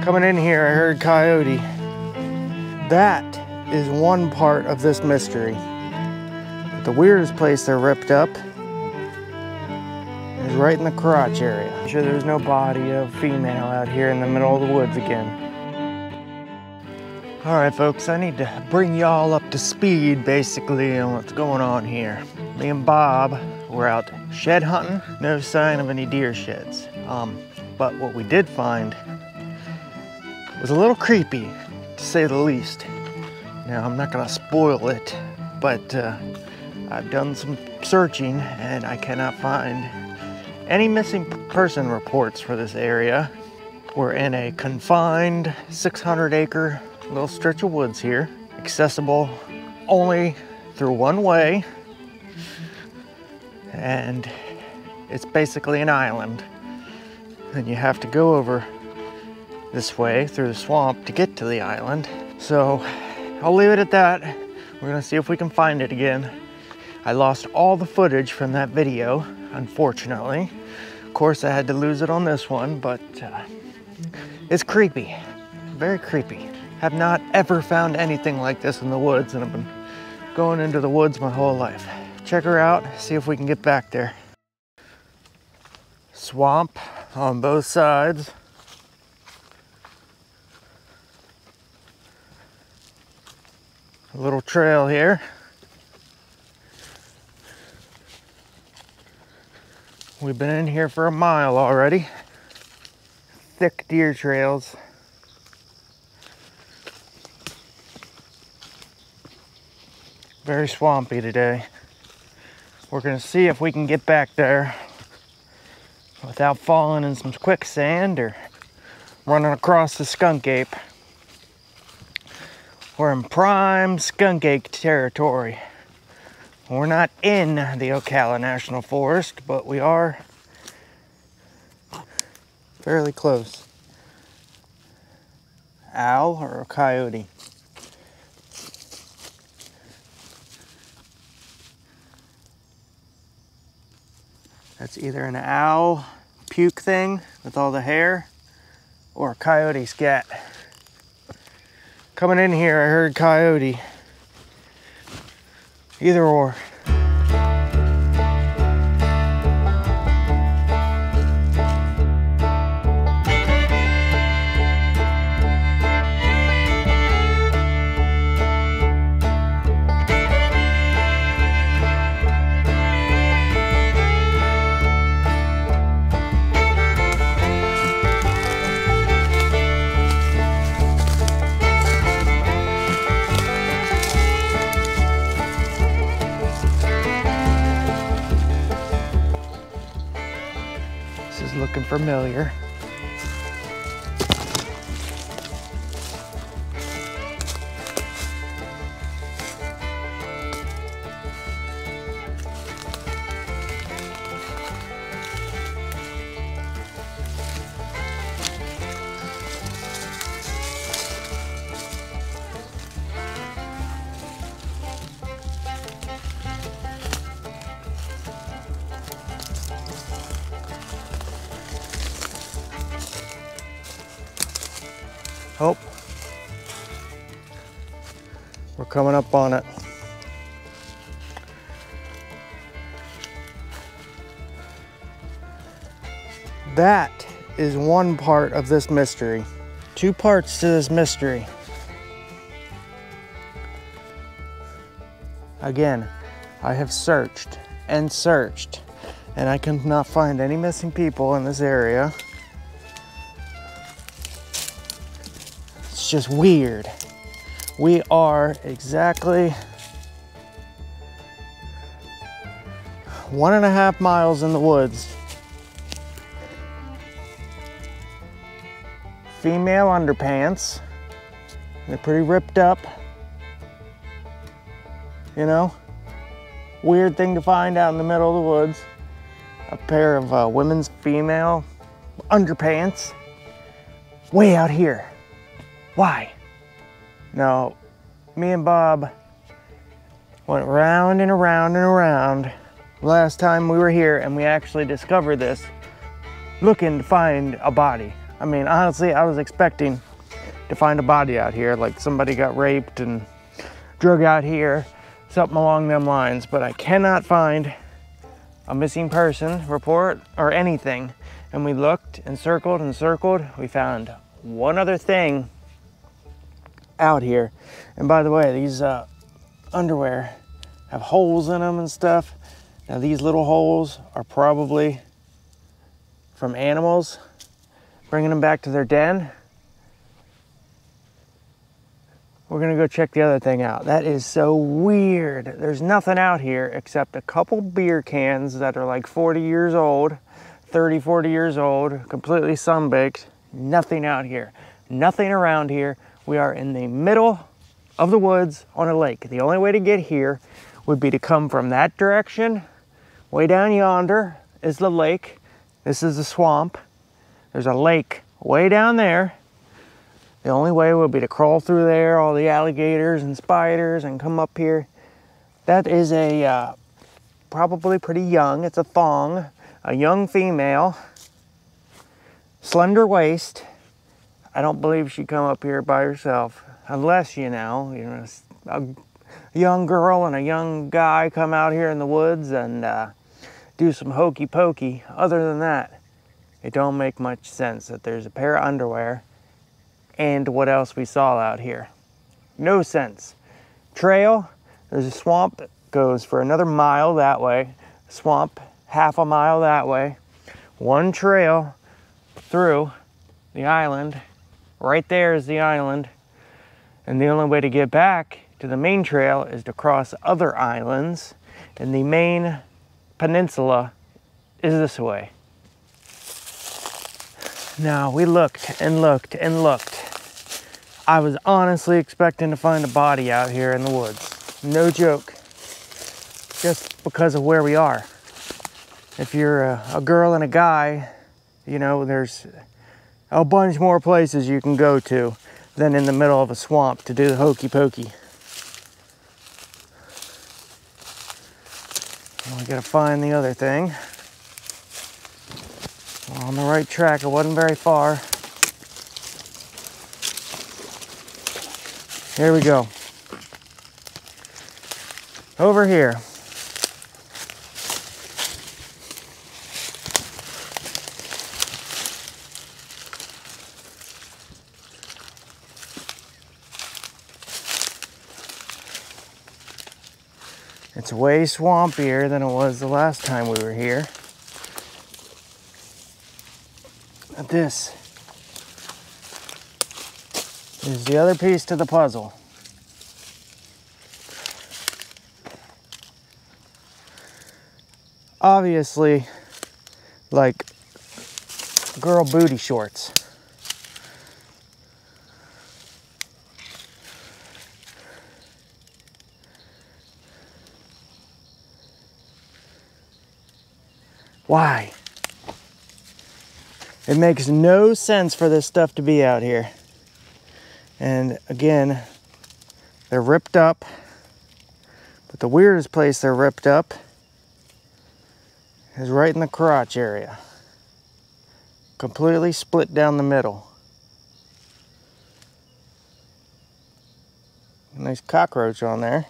Coming in here, I heard coyote. That is one part of this mystery. But the weirdest place they're ripped up is right in the crotch area. I'm sure there's no body of female out here in the middle of the woods again. All right, folks, I need to bring y'all up to speed basically on what's going on here. Me and Bob were out shed hunting. No sign of any deer sheds. But what we did find was a little creepy, to say the least. Now, I'm not gonna spoil it, but I've done some searching and I cannot find any missing person reports for this area. We're in a confined 600-acre little stretch of woods here, accessible only through one way, and it's basically an island. And you have to go over this way through the swamp to get to the island. So I'll leave it at that. We're gonna see if we can find it again. I lost all the footage from that video, unfortunately. Of course, I had to lose it on this one, but it's creepy, very creepy. Have not ever found anything like this in the woods, and I've been going into the woods my whole life. Check her out, see if we can get back there. Swamp on both sides. A little trail here. We've been in here for a mile already. Thick deer trails. Very swampy today. We're gonna see if we can get back there without falling in some quicksand or running across the skunk ape. We're in prime skunk ape territory. We're not in the Ocala National Forest, but we are fairly close. Owl or a coyote? That's either an owl puke thing with all the hair or a coyote scat. Coming in here, I heard coyote. Either or. Looking familiar. Oh, we're coming up on it. That is one part of this mystery. Two parts to this mystery. Again, I have searched and searched, and I cannot find any missing people in this area. It's just weird. We are exactly 1.5 miles in the woods. Female underpants. They're pretty ripped up. You know? Weird thing to find out in the middle of the woods. A pair of women's female underpants. Way out here. Why? No, me and Bob went round and around and around last time we were here, and we actually discovered this looking to find a body. I mean, honestly, I was expecting to find a body out here, like somebody got raped and drug out here, something along them lines, but I cannot find a missing person report or anything. And we looked and circled and circled. We found one other thing out here. And by the way, these underwear have holes in them and stuff. Now these little holes are probably from animals, bringing them back to their den. We're gonna go check the other thing out. That is so weird. There's nothing out here except a couple beer cans that are like 40 years old, 30, 40 years old, completely sunbaked. Nothing out here, nothing around here. We are in the middle of the woods on a lake. The only way to get here would be to come from that direction. Way down yonder is the lake. This is the swamp. There's a lake way down there. The only way would be to crawl through there, all the alligators and spiders, and come up here. That is a probably pretty young, it's a thong, a young female, slender waist. I don't believe she'd come up here by herself, unless, you know, a young girl and a young guy come out here in the woods and do some hokey pokey. Other than that, it don't make much sense that there's a pair of underwear and what else we saw out here. No sense. Trail, there's a swamp that goes for another mile that way, swamp half a mile that way, one trail through the island. Right there is the island, and the only way to get back to the main trail is to cross other islands, and the main peninsula is this way. Now, we looked and looked and looked. I was honestly expecting to find a body out here in the woods. No joke. Just because of where we are. If you're a girl and a guy, you know, there's a bunch more places you can go to than in the middle of a swamp to do the hokey pokey. Well, we gotta find the other thing. We're on the right track, it wasn't very far. Here we go. Over here. It's way swampier than it was the last time we were here. This is the other piece to the puzzle. Obviously, like girl booty shorts. Why? It makes no sense for this stuff to be out here. And again, they're ripped up. But the weirdest place they're ripped up is right in the crotch area. Completely split down the middle. Nice cockroach on there.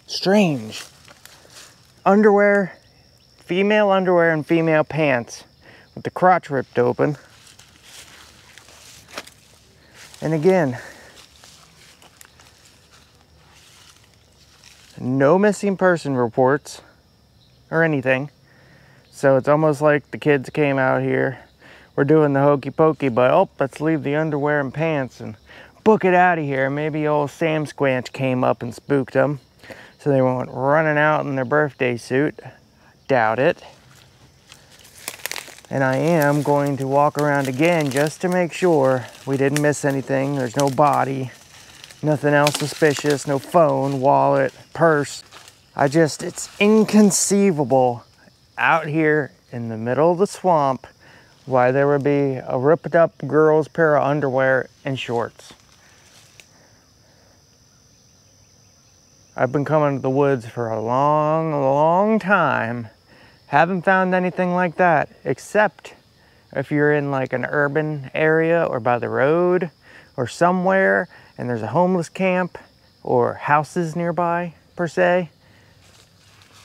Strange. Underwear, female underwear and female pants with the crotch ripped open. And again, no missing person reports or anything. So it's almost like the kids came out here. We're doing the hokey pokey, but oh, let's leave the underwear and pants and book it out of here. Maybe old Sam Squanch came up and spooked them. So they went running out in their birthday suit. Doubt it. And I am going to walk around again just to make sure we didn't miss anything. There's no body, nothing else suspicious, no phone, wallet, purse. It's inconceivable out here in the middle of the swamp why there would be a ripped up girl's pair of underwear and shorts. I've been coming to the woods for a long, long time. Haven't found anything like that, except if you're in like an urban area or by the road or somewhere and there's a homeless camp or houses nearby, per se.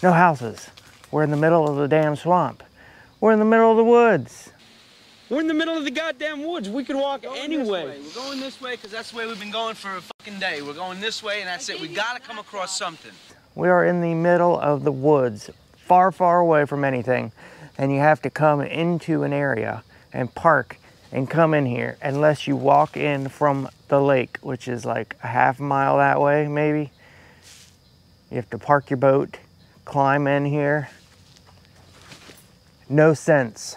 No houses. We're in the middle of the damn swamp. We're in the middle of the woods. We're in the middle of the goddamn woods. We could walk anyway. We're going this way because that's the way we've been going for a fucking day. We're going this way and that's it. We gotta come across something. We are in the middle of the woods, far, far away from anything. And you have to come into an area and park and come in here unless you walk in from the lake, which is like a half mile that way, maybe. You have to park your boat, climb in here. No sense.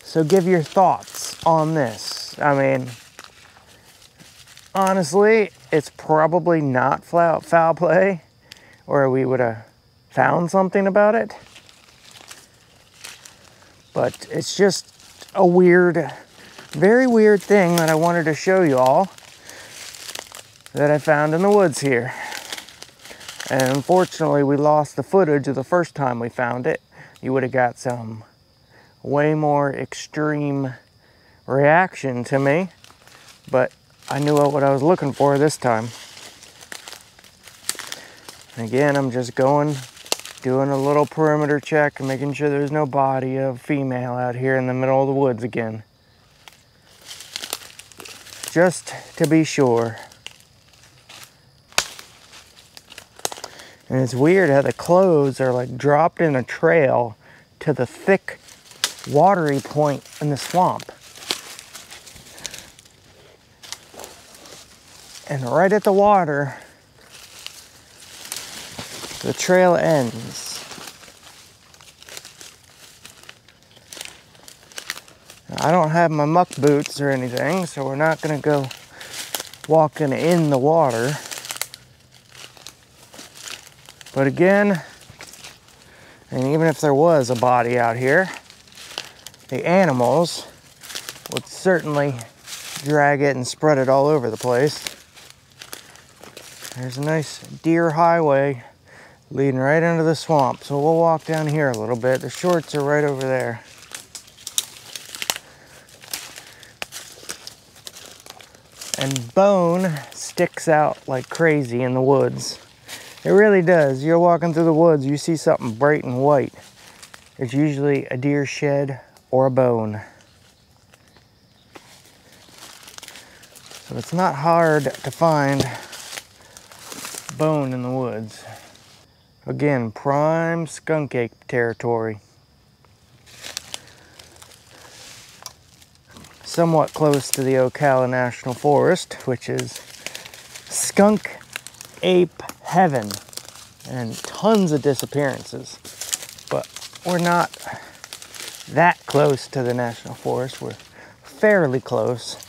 So give your thoughts on this. I mean, honestly, it's probably not foul play, or we would have found something about it. But it's just a weird, very weird thing that I wanted to show you all that I found in the woods here. And unfortunately, we lost the footage of the first time we found it. You would have got some way more extreme reaction to me, but I knew what I was looking for this time. Again, I'm just doing a little perimeter check and making sure there's no body of female out here in the middle of the woods again. Just to be sure. And it's weird how the clothes are like dropped in a trail to the thick, watery point in the swamp. And right at the water, the trail ends. I don't have my muck boots or anything, so we're not gonna go walking in the water. But again, and even if there was a body out here, the animals would certainly drag it and spread it all over the place. There's a nice deer highway leading right into the swamp, so we'll walk down here a little bit. The shorts are right over there. And bone sticks out like crazy in the woods. It really does. You're walking through the woods, you see something bright and white. It's usually a deer shed or a bone. So it's not hard to find bone in the woods. Again, prime skunk ape territory. Somewhat close to the Ocala National Forest, which is skunk ape heaven and tons of disappearances. But we're not that close to the National Forest. We're fairly close.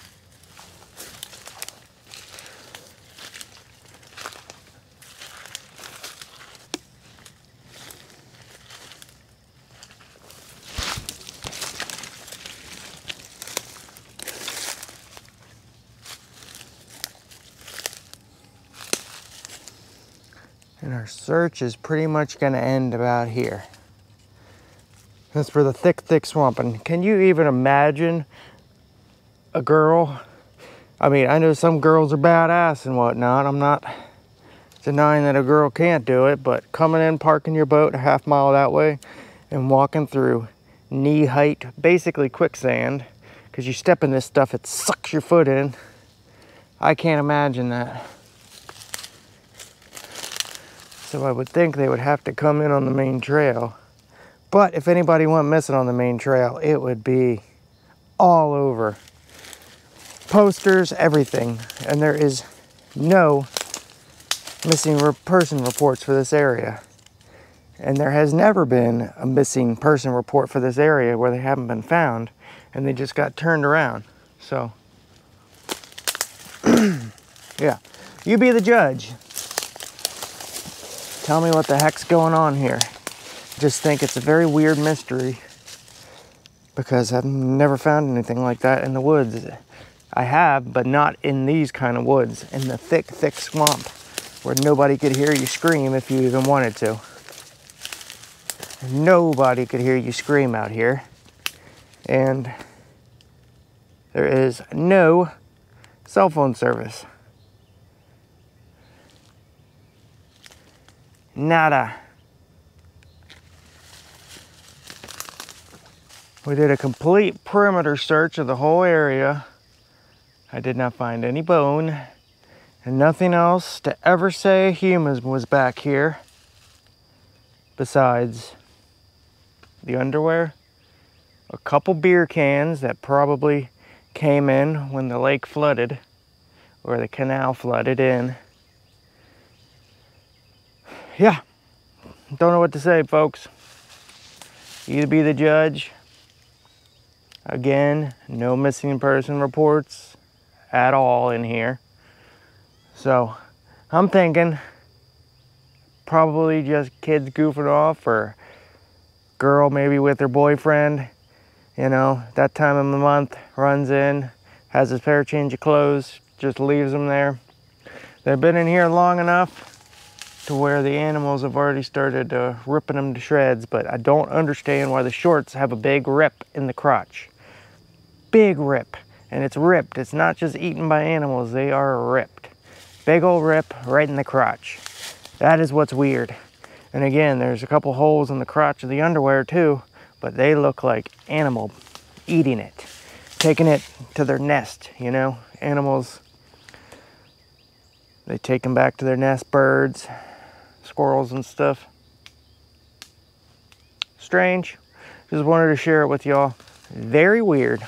And our search is pretty much going to end about here. That's for the thick, thick swamp. And can you even imagine a girl? I mean, I know some girls are badass and whatnot. I'm not denying that a girl can't do it, but coming in, parking your boat a half mile that way and walking through knee-height, basically quicksand, because you step in this stuff, it sucks your foot in. I can't imagine that. So I would think they would have to come in on the main trail. But if anybody went missing on the main trail, it would be all over. Posters, everything. And there is no missing person reports for this area. And there has never been a missing person report for this area where they haven't been found and they just got turned around. So, yeah, you be the judge. Tell me what the heck's going on here. Just think it's a very weird mystery because I've never found anything like that in the woods. I have, but not in these kind of woods, in the thick, thick swamp where nobody could hear you scream if you even wanted to. Nobody could hear you scream out here. And there is no cell phone service. Nada. We did a complete perimeter search of the whole area. I did not find any bone and nothing else to ever say a human was back here besides the underwear, a couple beer cans that probably came in when the lake flooded or the canal flooded in. Yeah, don't know what to say, folks. You be the judge. Again, no missing person reports at all in here. So I'm thinking probably just kids goofing off, or girl maybe with her boyfriend, you know, that time of the month, runs in, has a spare change of clothes, just leaves them there. They've been in here long enough to where the animals have already started ripping them to shreds, but I don't understand why the shorts have a big rip in the crotch. Big rip, and it's ripped. It's not just eaten by animals, they are ripped. Big old rip right in the crotch. That is what's weird. And again, there's a couple holes in the crotch of the underwear too, but they look like animal eating it, taking it to their nest, you know? Animals, they take them back to their nest, birds, squirrels and stuff. Strange. Just wanted to share it with y'all. Very weird.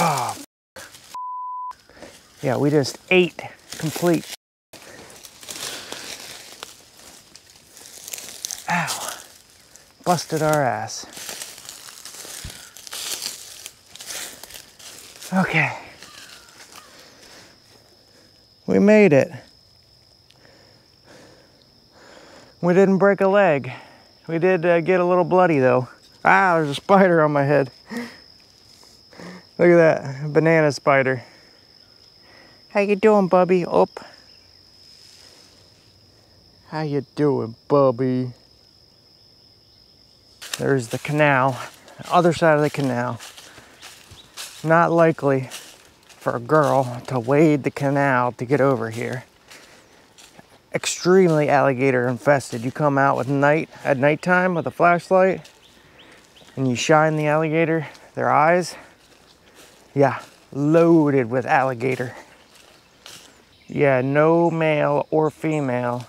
Oh, yeah, we just ate complete. Ow, busted our ass. Okay, we made it. We didn't break a leg. We did get a little bloody though. Ah, there's a spider on my head. Look at that, banana spider. How you doing, Bubby? Up. How you doing, Bubby? There's the canal, other side of the canal. Not likely for a girl to wade the canal to get over here. Extremely alligator infested. You come out at nighttime with a flashlight and you shine the alligator, their eyes. Yeah, loaded with alligator. Yeah, no male or female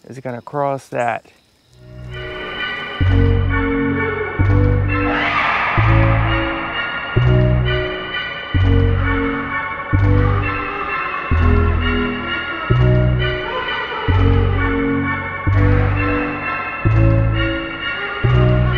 is gonna cross that